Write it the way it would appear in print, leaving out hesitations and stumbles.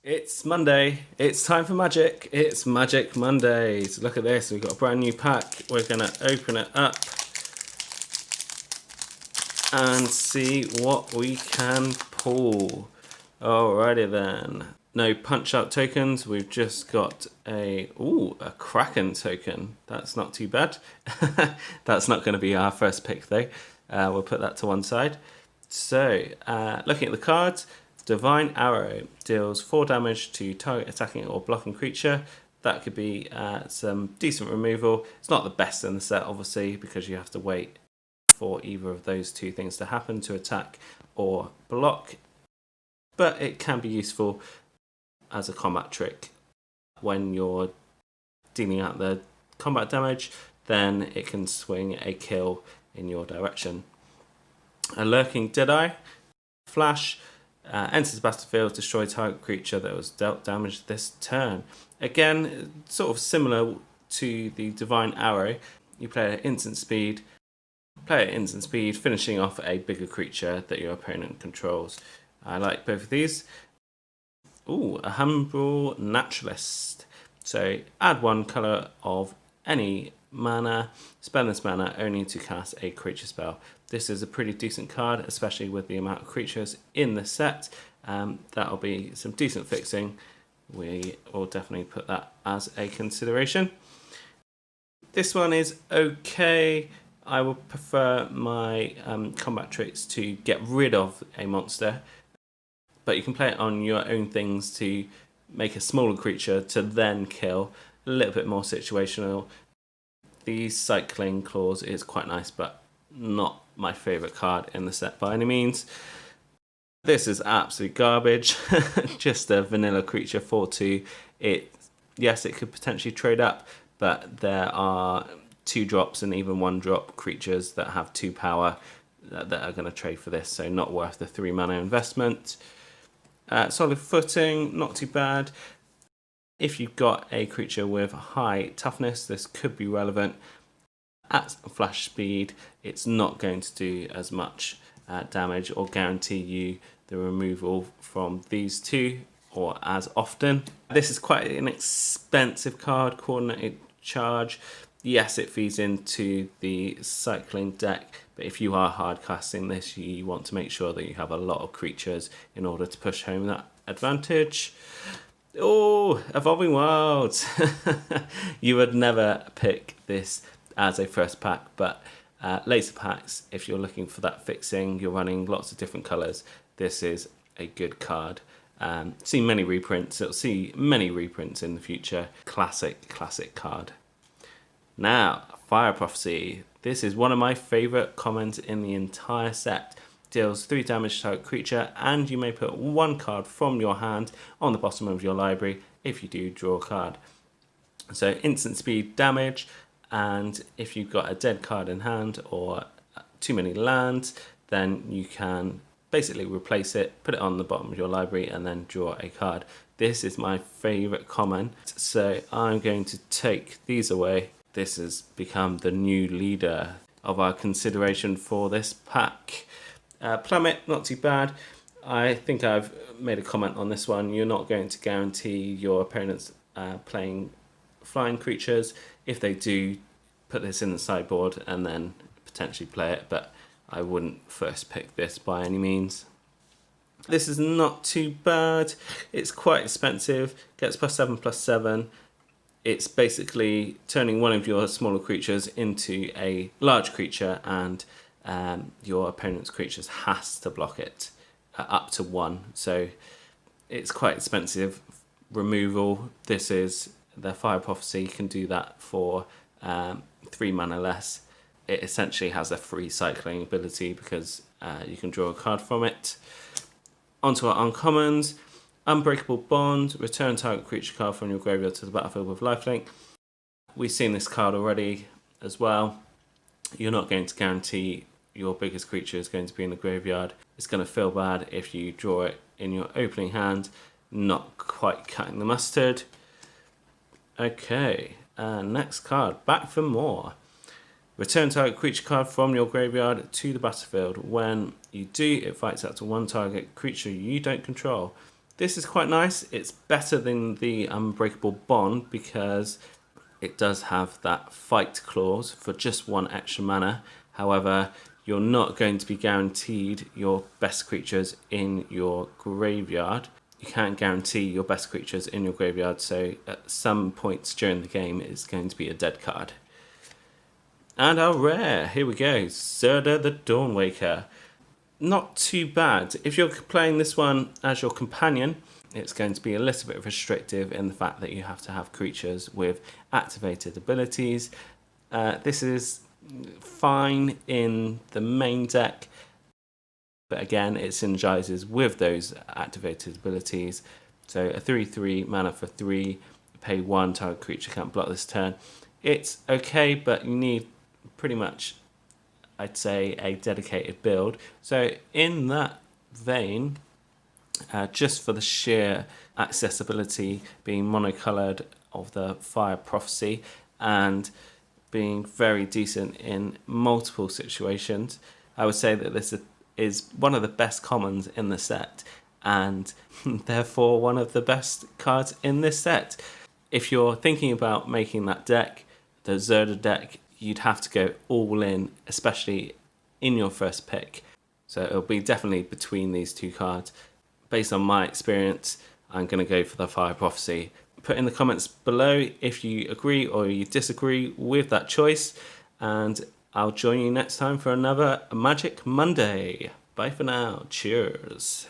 It's Monday. It's time for magic. It's Magic Mondays. Look at this. We've got a brand new pack. We're going to open it up and see what we can pull. Alrighty then. No punch out tokens. We've just got a Kraken token. That's not too bad. That's not going to be our first pick though. We'll put that to one side. So, looking at the cards, Divine Arrow deals 4 damage to target attacking or blocking creature. That could be some decent removal. It's not the best in the set, obviously, because you have to wait for either of those two things to happen, to attack or block. But it can be useful as a combat trick. When you're dealing out the combat damage, then it can swing a kill in your direction. A Lurking Deadeye, Flash, enters the battlefield, destroy target creature that was dealt damage this turn. Again, sort of similar to the Divine Arrow. You play at instant speed, finishing off a bigger creature that your opponent controls. I like both of these. A Homebrew Naturalist. So add 1 colour of any mana, spend this mana only to cast a creature spell. This is a pretty decent card, especially with the amount of creatures in the set. That'll be some decent fixing. We will definitely put that as a consideration. This one is okay. I would prefer my combat tricks to get rid of a monster, but you can play it on your own things to make a smaller creature to then kill. A little bit more situational. The cycling clause is quite nice, but not my favourite card in the set by any means. This is absolute garbage. Just a vanilla creature 4/2. Yes, it could potentially trade up, but there are 2 drops and even 1 drop creatures that have 2 power that are going to trade for this, so not worth the 3 mana investment. Solid Footing, not too bad. If you've got a creature with high toughness, this could be relevant. At flash speed, it's not going to do as much damage or guarantee you the removal from these 2 or as often. This is quite an expensive card, Coordinated Charge. Yes, it feeds into the cycling deck, but if you are hard casting this, you want to make sure that you have a lot of creatures in order to push home that advantage. Evolving Wilds. You would never pick this as a first pack, but later packs, if you're looking for that fixing, you're running lots of different colours, this is a good card. See many reprints. It'll see many reprints in the future. Classic card. Now, Fire Prophecy. This is one of my favourite commons in the entire set. Deals 3 damage to target creature, and you may put 1 card from your hand on the bottom of your library if you do draw a card. So instant speed damage, and if you've got a dead card in hand or too many lands, then you can basically replace it, put it on the bottom of your library, and then draw a card. This is my favourite common, so I'm going to take these away. This has become the new leader of our consideration for this pack. Plummet, not too bad. I think I've made a comment on this one. You're not going to guarantee your opponents playing flying creatures. If they do, put this in the sideboard and then potentially play it, but I wouldn't first pick this by any means. This is not too bad. It's quite expensive. Gets +7/+7. It's basically turning one of your smaller creatures into a large creature, and your opponent's creatures has to block it up to 1. So it's quite expensive removal. This is the Fire Prophecy. You can do that for 3 mana less. It essentially has a free cycling ability because you can draw a card from it. Onto our uncommons. Unbreakable Bond. Return target creature card from your graveyard to the battlefield with lifelink. We've seen this card already as well. You're not going to guarantee your biggest creature is going to be in the graveyard. It's going to feel bad if you draw it in your opening hand. Not quite cutting the mustard. Okay, next card. Back for more. Return target creature card from your graveyard to the battlefield. When you do, it fights up to 1 target creature you don't control. This is quite nice. It's better than the Unbreakable Bond because it does have that fight clause for just 1 extra mana. However, you're not going to be guaranteed your best creatures in your graveyard. You can't guarantee your best creatures in your graveyard, so at some points during the game it's going to be a dead card. And our rare, here we go, Zerda the Dawnwaker. Not too bad. If you're playing this one as your companion, it's going to be a little bit restrictive in the fact that you have to have creatures with activated abilities. This is fine in the main deck, but again it synergizes with those activated abilities. So a 3/3 mana for 3, pay 1, target creature can't block this turn. It's okay, but you need pretty much, I'd say, a dedicated build. So in that vein, just for the sheer accessibility, being monocolored of the Fire Prophecy and being very decent in multiple situations, I would say that this is one of the best commons in the set, and therefore one of the best cards in this set. If you're thinking about making that deck, the Zerda deck, you'd have to go all in, especially in your first pick. So it'll be definitely between these 2 cards. Based on my experience, I'm going to go for the Fire Prophecy. Put in the comments below if you agree or you disagree with that choice, and I'll join you next time for another Magic Monday. Bye for now. Cheers.